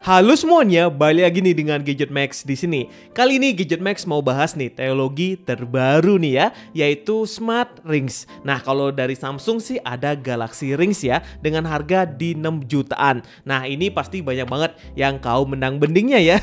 Halo semuanya, balik lagi nih dengan Gadget Max di sini. Kali ini Gadget Max mau bahas nih teknologi terbaru nih ya, yaitu Smart Rings. Nah, kalau dari Samsung sih ada Galaxy Rings ya, dengan harga di 6 jutaan. Nah, ini pasti banyak banget yang kaum menang-bendingnya ya.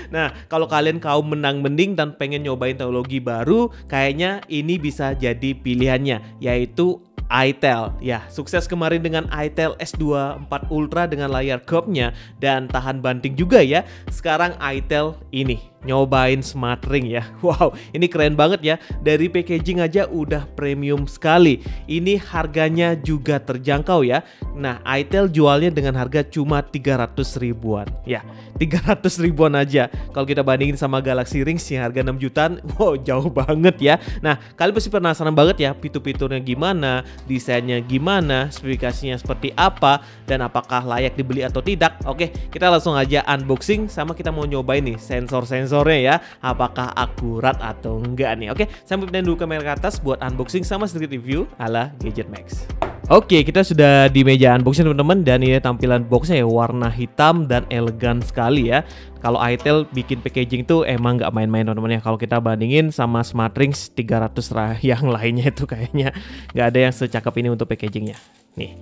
Nah, kalau kalian kaum menang-bending dan pengen nyobain teknologi baru, kayaknya ini bisa jadi pilihannya, yaitu itel. Ya, sukses kemarin dengan itel S24 Ultra dengan layar curve-nya dan tahan banting juga ya. Sekarang itel ini nyobain Smart Ring ya. Wow, ini keren banget ya. Dari packaging aja udah premium sekali. Ini harganya juga terjangkau ya. Nah, itel jualnya dengan harga cuma 300 ribuan. Ya, 300 ribuan aja. Kalau kita bandingin sama Galaxy Rings yang harga 6 jutaan, wow, jauh banget ya. Nah, kalian pasti penasaran banget ya, fitur-fiturnya gimana, desainnya gimana, spesifikasinya seperti apa, dan apakah layak dibeli atau tidak. Oke, kita langsung aja unboxing sama kita mau nyobain nih sensor-sensornya ya, apakah akurat atau enggak nih. Oke, sampai pindahin dulu kamera ke atas buat unboxing sama sedikit review ala Gadget Max. Oke, kita sudah di meja unboxing teman-teman, dan ini tampilan boxnya ya, warna hitam dan elegan sekali ya. Kalau itel bikin packaging tuh emang nggak main-main teman-teman ya. Kalau kita bandingin sama Smart Rings 300 yang lainnya itu kayaknya nggak ada yang secakep ini untuk packagingnya. Nih,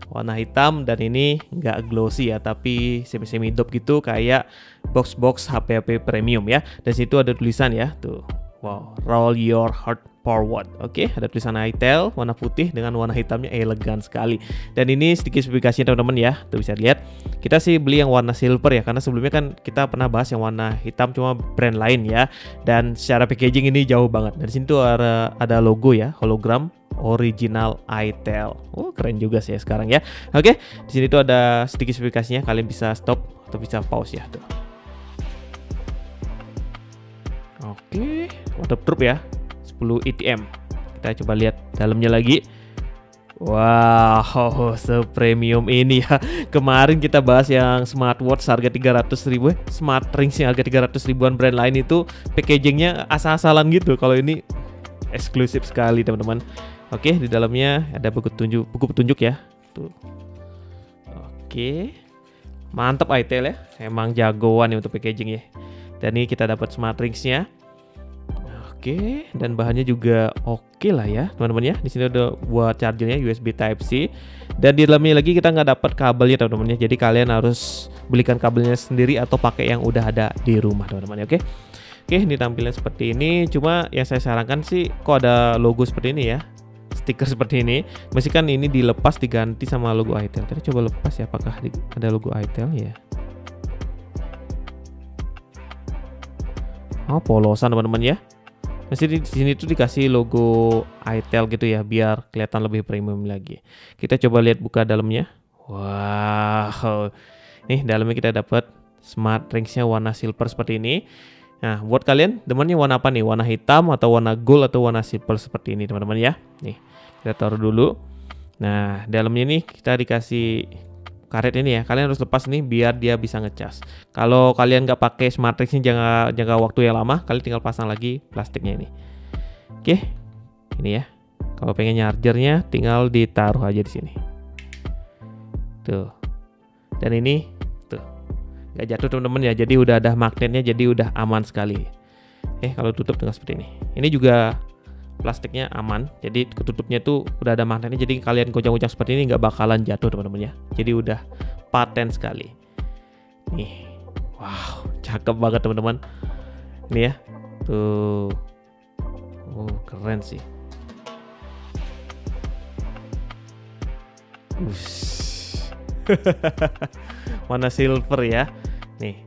warna hitam dan ini nggak glossy ya, tapi semi-semi dop gitu kayak box-box HP-HP premium ya. Dan situ ada tulisan ya, tuh. Wow, roll your heart forward. Oke, ada tulisan itel warna putih dengan warna hitamnya elegan sekali. Dan ini sedikit spesifikasinya teman-teman ya. Tuh bisa lihat. Kita sih beli yang warna silver ya, karena sebelumnya kan kita pernah bahas yang warna hitam cuma brand lain ya. Dan secara packaging ini jauh banget. Dan sini tuh ada logo ya, hologram original itel. Oh, keren juga sih ya sekarang ya. Oke, di sini tuh ada sedikit spesifikasinya. Kalian bisa stop atau bisa pause ya tuh. Oke, waterproof ya, 10 ATM. Kita coba lihat dalamnya lagi. Wow, sepremium ini ya. Kemarin kita bahas yang smartwatch harga 300 ribu, Smart Rings yang harga 300 ribuan brand lain itu packagingnya asal-asalan gitu. Kalau ini eksklusif sekali teman-teman. Oke, di dalamnya ada buku petunjuk ya. Tuh. Oke, mantap itel ya. Emang jagoan ya untuk packaging ya. Dan ini kita dapat Smart Rings-nya. Oke, dan bahannya juga oke lah ya, teman-teman ya. Di sini ada buat chargernya USB Type C. Dan di dalamnya lagi kita nggak dapat kabelnya, teman-teman ya. Jadi kalian harus belikan kabelnya sendiri atau pakai yang udah ada di rumah, teman-teman ya. Oke. Oke, ini tampilan seperti ini. Cuma yang saya sarankan sih, kok ada logo seperti ini ya, stiker seperti ini. Mestikan ini dilepas diganti sama logo itel. Kita coba lepas ya, apakah ada logo itel ya. Oh, polosan teman-teman ya. Mesti di sini tuh dikasih logo itel gitu ya, biar kelihatan lebih premium lagi. Kita coba lihat buka dalamnya. Wow. Nih, dalamnya kita dapat Smart Rings-nya warna silver seperti ini. Nah, buat kalian demennya warna apa nih? Warna hitam atau warna gold atau warna silver seperti ini, teman-teman ya. Nih, kita taruh dulu. Nah, dalamnya nih kita dikasih karet ini ya, kalian harus lepas nih biar dia bisa ngecas. Kalau kalian nggak pakai Smart Rings ini jangka waktu yang lama, kalian tinggal pasang lagi plastiknya ini. Oke, ini ya. Kalau pengen chargernya, tinggal ditaruh aja di sini. Tuh. Dan ini tuh nggak jatuh teman-teman ya. Jadi udah ada magnetnya, jadi udah aman sekali. Kalau tutup tinggal seperti ini. Ini juga plastiknya aman, jadi ketutupnya tuh udah ada magnetnya, jadi kalian goncang-goncang seperti ini nggak bakalan jatuh teman-teman ya. Jadi udah paten sekali. Nih, wow, cakep banget teman-teman. Ini ya, tuh, oh keren sih. Warna silver ya. Nih,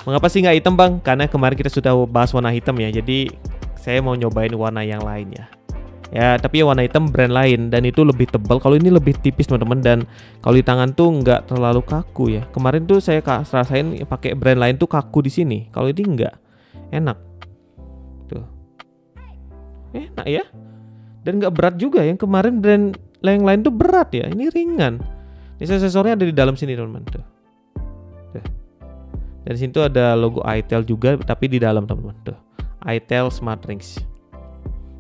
mengapa sih nggak hitam bang? Karena kemarin kita sudah bahas warna hitam ya, jadi saya mau nyobain warna yang lain ya. Ya, tapi warna hitam brand lain dan itu lebih tebal. Kalau ini lebih tipis teman-teman, dan kalau di tangan tuh nggak terlalu kaku ya. Kemarin tuh saya rasain pakai brand lain tuh kaku di sini. Kalau ini nggak, enak. Tuh, enak ya. Dan nggak berat juga. Yang kemarin brand yang lain tuh berat ya. Ini ringan. Ini aksesornya ada di dalam sini teman-teman. Tuh. Dan di sini tuh ada logo itel juga, tapi di dalam teman-teman. Tuh. itel Smart Rings.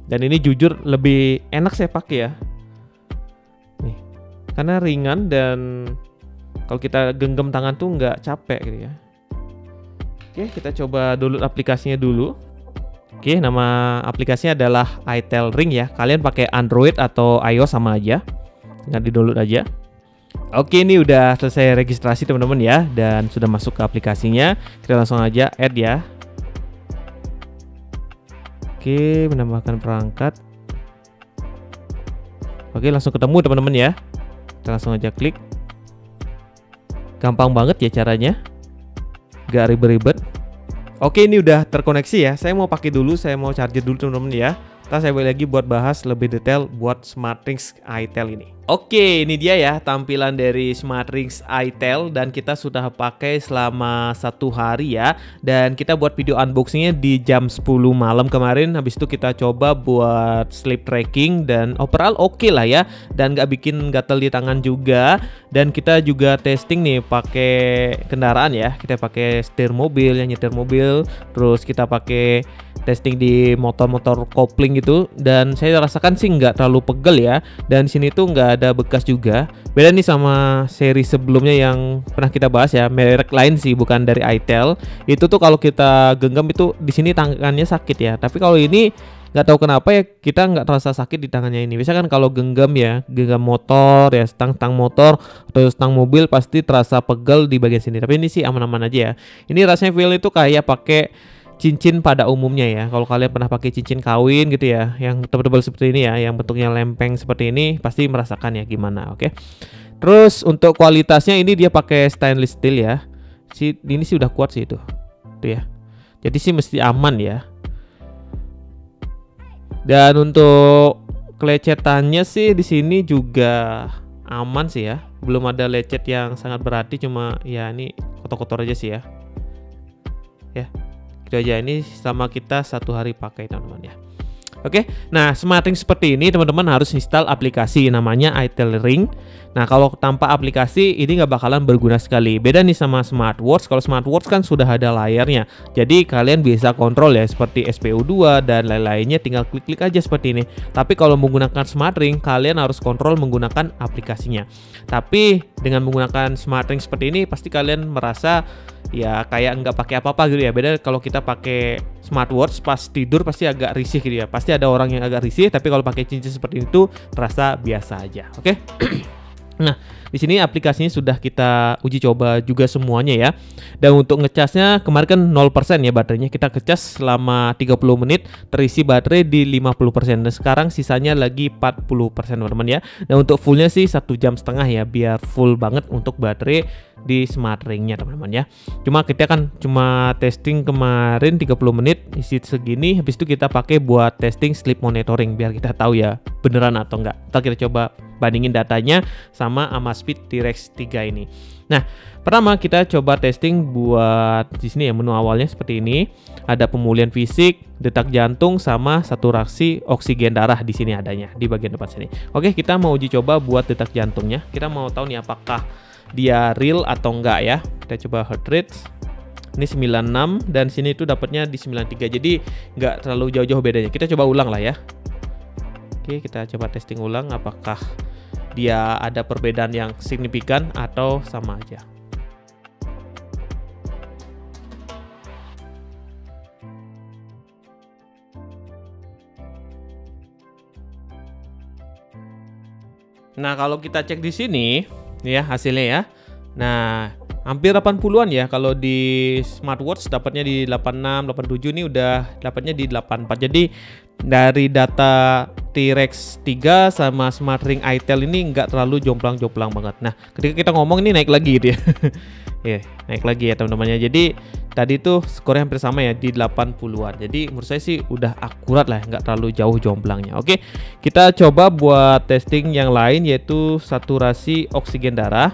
Dan ini jujur lebih enak saya pakai ya. Nih, karena ringan dan Kalau kita genggam tangan tuh nggak capek gitu ya. Oke, kita coba download aplikasinya dulu. Oke, nama aplikasinya adalah itel Ring ya. Kalian pakai Android atau iOS sama aja. Tinggal di-download aja. Oke, ini udah selesai registrasi teman-teman ya, dan sudah masuk ke aplikasinya. Kita langsung aja add ya. Oke, menambahkan perangkat. Oke, langsung ketemu teman-teman ya. Kita langsung aja klik. Gampang banget ya caranya, gak ribet-ribet. Oke, ini udah terkoneksi ya. Saya mau pakai dulu, saya mau charger dulu teman-teman ya. Ntar saya balik lagi buat bahas lebih detail buat SmartThings itel ini. Oke, ini dia ya tampilan dari SmartThings itel, dan kita sudah pakai selama 1 hari ya. Dan kita buat video unboxingnya di jam 10 malam kemarin. Habis itu kita coba buat sleep tracking, dan overall oke lah ya. Dan nggak bikin gatel di tangan juga. Dan kita juga testing nih pakai kendaraan ya. Kita pakai setir mobil, yang nyetir mobil. Terus kita pakai testing di motor-motor kopling gitu, dan saya rasakan sih nggak terlalu pegel ya. Dan sini tuh nggak ada bekas juga. Beda nih sama seri sebelumnya yang pernah kita bahas ya, merek lain sih, bukan dari itel. Itu tuh kalau kita genggam itu di sini tangannya sakit ya. Tapi kalau ini nggak tahu kenapa ya, kita nggak terasa sakit di tangannya ini. Biasanya kan kalau genggam ya, genggam motor ya, stang motor atau stang mobil pasti terasa pegel di bagian sini. Tapi ini sih aman-aman aja ya. Ini rasanya feel itu kayak pakai cincin pada umumnya ya. Kalau kalian pernah pakai cincin kawin gitu ya, yang tebal-tebal seperti ini ya, yang bentuknya lempeng seperti ini, pasti merasakan ya gimana. Oke. Terus untuk kualitasnya ini dia pakai stainless steel ya. Ini sih udah kuat sih itu. Tuh ya. Jadi sih mesti aman ya. Dan untuk kelecetannya sih di sini juga aman sih ya. Belum ada lecet yang sangat berarti, cuma ya ini kotor-kotor aja sih ya. Ya. Itu aja, ini sama kita 1 hari pakai teman-teman ya. Oke, nah SmartThings seperti ini teman-teman harus install aplikasi namanya itel Ring. Nah kalau tanpa aplikasi ini nggak bakalan berguna sekali. Beda nih sama smartwatch. Kalau smartwatch kan sudah ada layarnya, jadi kalian bisa kontrol ya seperti SPO2 dan lain-lainnya, tinggal klik-klik aja seperti ini. Tapi kalau menggunakan SmartRing kalian harus kontrol menggunakan aplikasinya. Tapi dengan menggunakan SmartRing seperti ini pasti kalian merasa ya kayak nggak pakai apa-apa gitu ya. Beda kalau kita pakai smartwatch pas tidur pasti agak risih gitu ya. Pasti ada orang yang agak risih, tapi kalau pakai cincin seperti itu terasa biasa aja. Oke. Nah, di sini aplikasinya sudah kita uji coba juga semuanya ya. Dan untuk ngecasnya kemarin kan 0% ya baterainya. Kita ngecas selama 30 menit terisi baterai di 50%. Dan sekarang sisanya lagi 40% teman-teman ya. Dan untuk fullnya sih 1,5 jam ya, biar full banget untuk baterai di SmartRing-nya teman-teman ya. Cuma kita kan cuma testing kemarin 30 menit isi segini. Habis itu kita pakai buat testing sleep monitoring biar kita tahu ya beneran atau enggak. Ntar kita coba bandingin datanya sama Amazfit T-Rex 3 ini. Nah, pertama kita coba testing buat di sini ya, menu awalnya seperti ini. Ada pemulihan fisik, detak jantung sama saturasi oksigen darah di sini adanya di bagian depan sini. Oke, kita mau uji coba buat detak jantungnya. Kita mau tahu nih apakah dia real atau enggak ya. Kita coba heart rate. Ini 96 dan sini itu dapatnya di 93. Jadi nggak terlalu jauh-jauh bedanya. Kita coba ulang lah ya. Oke, kita coba testing ulang apakah dia ada perbedaan yang signifikan atau sama aja. Nah, kalau kita cek di sini ya hasilnya ya. Nah, hampir 80-an ya. Kalau di smartwatch dapatnya di 86, 87, ini udah dapatnya di 84. Jadi dari data T-Rex 3 sama SmartRing itel ini nggak terlalu jomplang-jomplang banget. Nah, ketika kita ngomong ini naik lagi gitu ya. Ya, naik lagi ya teman-temannya. Jadi tadi tuh skornya hampir sama ya di 80-an. Jadi menurut saya sih udah akurat lah, nggak terlalu jauh jomplangnya. Oke, kita coba buat testing yang lain yaitu saturasi oksigen darah.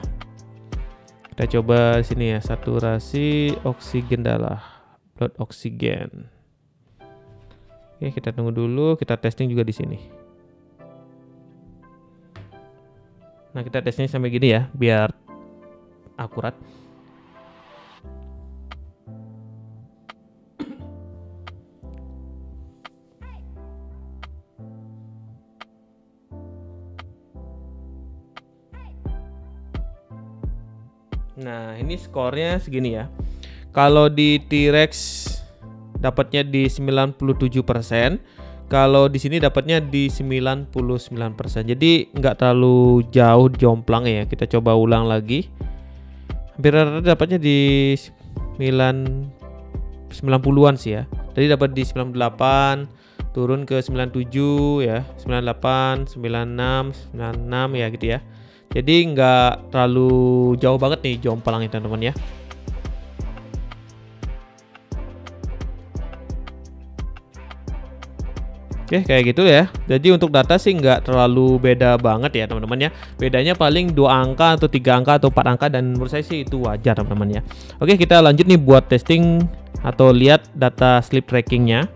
Kita coba sini ya, saturasi oksigen darah, blood oksigen. Oke, kita tunggu dulu, kita testing juga di sini. Nah, kita tesnya sampai gini ya, biar akurat. Nah, ini skornya segini ya. Kalau di T-Rex dapatnya di 97%, kalau di sini dapatnya di 99%. Jadi nggak terlalu jauh jomplang ya. Kita coba ulang lagi. Hampir rata-rata dapatnya di 90-an sih ya. Tadi dapat di 98, turun ke 97 ya, 98, 96, 96 ya gitu ya. Jadi nggak terlalu jauh banget nih jomplangnya teman-teman ya. Oke, kayak gitu ya. Jadi untuk data sih nggak terlalu beda banget ya teman-teman ya. Bedanya paling 2 angka atau 3 angka atau 4 angka, dan menurut saya sih itu wajar teman-teman ya. Oke, kita lanjut nih buat testing atau lihat data sleep trackingnya.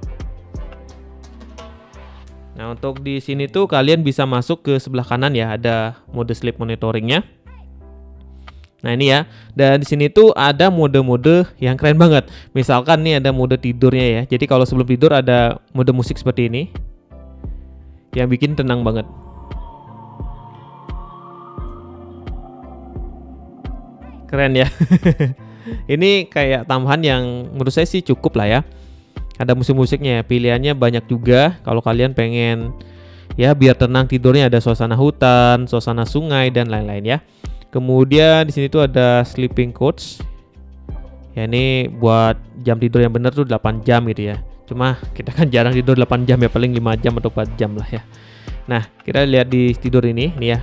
Nah, untuk di sini tuh kalian bisa masuk ke sebelah kanan ya, ada mode sleep monitoringnya. Nah, ini ya. Dan di sini tuh ada mode-mode yang keren banget. Misalkan nih ada mode tidurnya ya. Jadi kalau sebelum tidur ada mode musik seperti ini, yang bikin tenang banget. Keren ya. Ini kayak tambahan yang menurut saya sih cukup lah ya. Ada musik-musiknya, pilihannya banyak juga. Kalau kalian pengen ya biar tenang tidurnya, ada suasana hutan, suasana sungai dan lain-lain ya. Kemudian di sini tuh ada sleeping coach. Ya, ini buat jam tidur yang benar tuh 8 jam gitu ya. Cuma kita kan jarang tidur 8 jam ya, paling 5 jam atau 4 jam lah ya. Nah, kita lihat di tidur ini ya.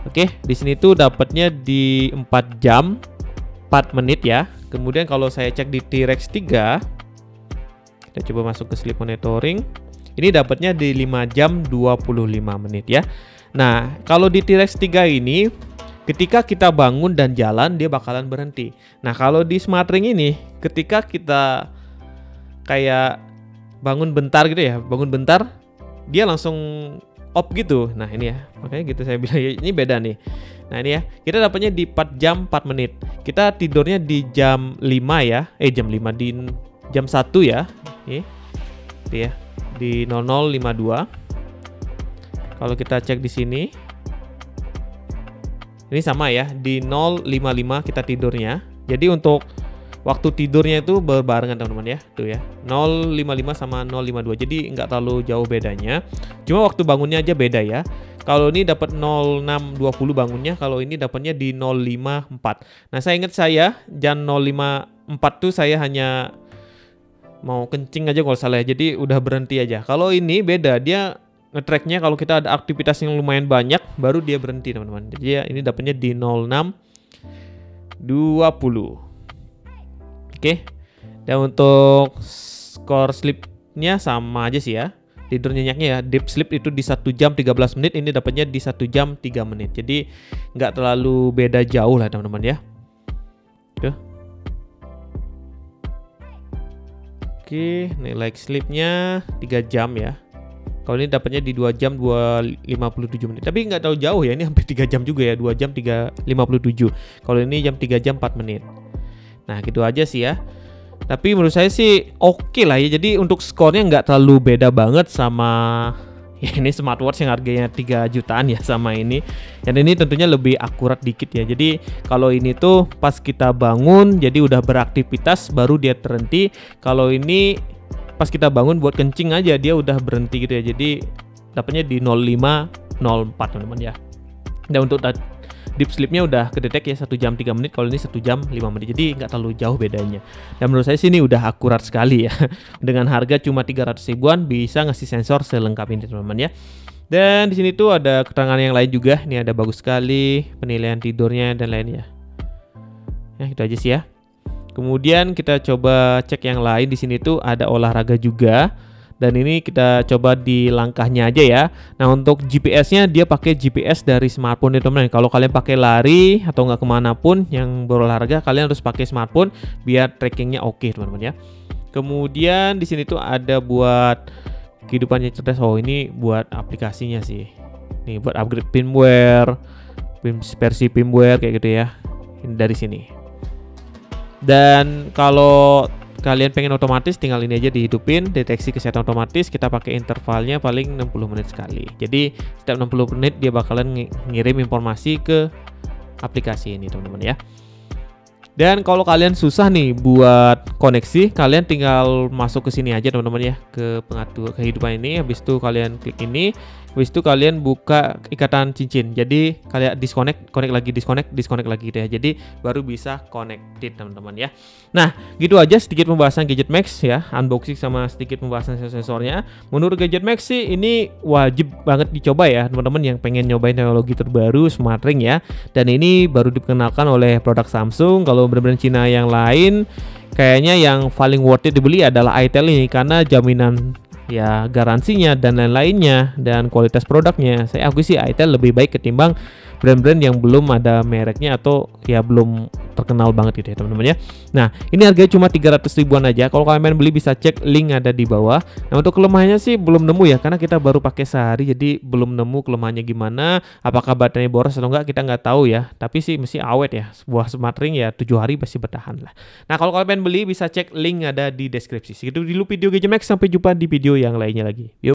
Oke, di sini tuh dapatnya di 4 jam 4 menit ya. Kemudian kalau saya cek di T-Rex 3, kita coba masuk ke sleep monitoring. Ini dapatnya di 5 jam 25 menit ya. Nah, kalau di T-Rex 3 ini ketika kita bangun dan jalan dia bakalan berhenti. Nah, kalau di SmartRing ini ketika kita kayak bangun bentar gitu ya, bangun bentar dia langsung off gitu. Nah, ini ya. Makanya gitu saya bilang ini beda nih. Nah, ini ya. Kita dapatnya di 4 jam 4 menit. Kita tidurnya di jam 5 ya. Jam 5 di jam 1 ya. Nih. Itu ya. Di 00.52. Kalau kita cek di sini, ini sama ya, di 0.55 kita tidurnya. Jadi untuk waktu tidurnya itu berbarengan teman-teman ya, tuh ya, 0.55 sama 0.52. Jadi nggak terlalu jauh bedanya. Cuma waktu bangunnya aja beda ya. Kalau ini dapat 06.20 bangunnya, kalau ini dapatnya di 0.54. Nah, saya ingat jam 0.54 tuh saya hanya mau kencing aja kalau salah ya. Jadi udah berhenti aja. Kalau ini beda, dia nge-tracknya kalau kita ada aktivitas yang lumayan banyak baru dia berhenti teman-teman. Jadi ya ini dapatnya di 06.20. Oke. Dan untuk skor sleepnya sama aja sih ya. Tidur nyenyaknya ya, deep sleep itu di 1 jam 13 menit, ini dapatnya di 1 jam 3 menit. Jadi nggak terlalu beda jauh lah teman-teman ya. Tuh. Oke, nilai sleepnya 3 jam ya. Kalau ini dapatnya di 2 jam 57 menit. Tapi nggak terlalu jauh ya, ini hampir 3 jam juga ya, 2 jam 57. Kalau ini jam 3 jam 4 menit. Nah, gitu aja sih ya. Tapi menurut saya sih oke lah ya. Jadi untuk skornya nggak terlalu beda banget sama ya ini smartwatch yang harganya 3 jutaan ya sama ini. Dan ini tentunya lebih akurat dikit ya. Jadi kalau ini tuh pas kita bangun jadi udah beraktivitas baru dia terhenti. Kalau ini pas kita bangun buat kencing aja dia udah berhenti gitu ya. Jadi dapatnya di 05.04 teman-teman ya. Dan untuk deep sleepnya udah kedetek ya 1 jam 3 menit, kalau ini 1 jam 5 menit. Jadi nggak terlalu jauh bedanya. Dan menurut saya sih ini udah akurat sekali ya. Dengan harga cuma 300 ribuan bisa ngasih sensor selengkap ini teman-teman ya. Dan di sini tuh ada keterangan yang lain juga. Ini ada bagus sekali penilaian tidurnya dan lainnya. Ya, itu aja sih ya. Kemudian kita coba cek yang lain. Di sini tuh ada olahraga juga. Dan ini kita coba di langkahnya aja ya. Nah, untuk GPS-nya dia pakai GPS dari smartphone ya teman-teman. Kalau kalian pakai lari atau nggak kemanapun yang berolahraga, kalian harus pakai smartphone biar trackingnya oke teman-teman ya. Kemudian di sini tuh ada buat kehidupannya cerdas. Oh, ini buat aplikasinya sih. Nih buat upgrade firmware, versi firmware kayak gitu ya. Ini dari sini. Dan kalau kalian pengen otomatis, tinggal ini aja dihidupin, deteksi kesehatan otomatis, kita pakai intervalnya paling 60 menit sekali. Jadi setiap 60 menit dia bakalan ngirim informasi ke aplikasi ini teman-teman ya. Dan kalau kalian susah nih buat koneksi, kalian tinggal masuk ke sini aja teman-teman ya, ke pengatur kehidupan ini. Habis itu kalian klik ini, habis itu kalian buka ikatan cincin. Jadi kalian disconnect, connect lagi, disconnect lagi gitu ya. Jadi baru bisa connected teman-teman ya. Nah, gitu aja sedikit pembahasan Gadget Max ya, unboxing sama sedikit pembahasan sensornya. Menurut Gadget Max sih ini wajib banget dicoba ya teman-teman yang pengen nyobain teknologi terbaru Smart Ring ya. Dan ini baru dikenalkan oleh produk Samsung. Kalau brand-brand Cina yang lain kayaknya yang paling worth it dibeli adalah itel ini karena jaminan ya garansinya dan lain-lainnya dan kualitas produknya. Saya akui sih itel lebih baik ketimbang brand-brand yang belum ada mereknya atau ya belum terkenal banget gitu ya teman-teman ya. Nah, ini harganya cuma 300 ribuan aja. Kalau kalian pengen beli bisa cek link ada di bawah. Nah, untuk kelemahannya sih belum nemu ya karena kita baru pakai sehari jadi belum nemu kelemahannya gimana. Apakah baterainya boros atau enggak kita nggak tahu ya. Tapi sih mesti awet ya. Sebuah Smart Ring ya 7 hari pasti bertahan lah. Nah, kalau kalian pengen beli bisa cek link ada di deskripsi. Segitu dulu video Gadget Max, sampai jumpa di video yang lainnya lagi. Yuk.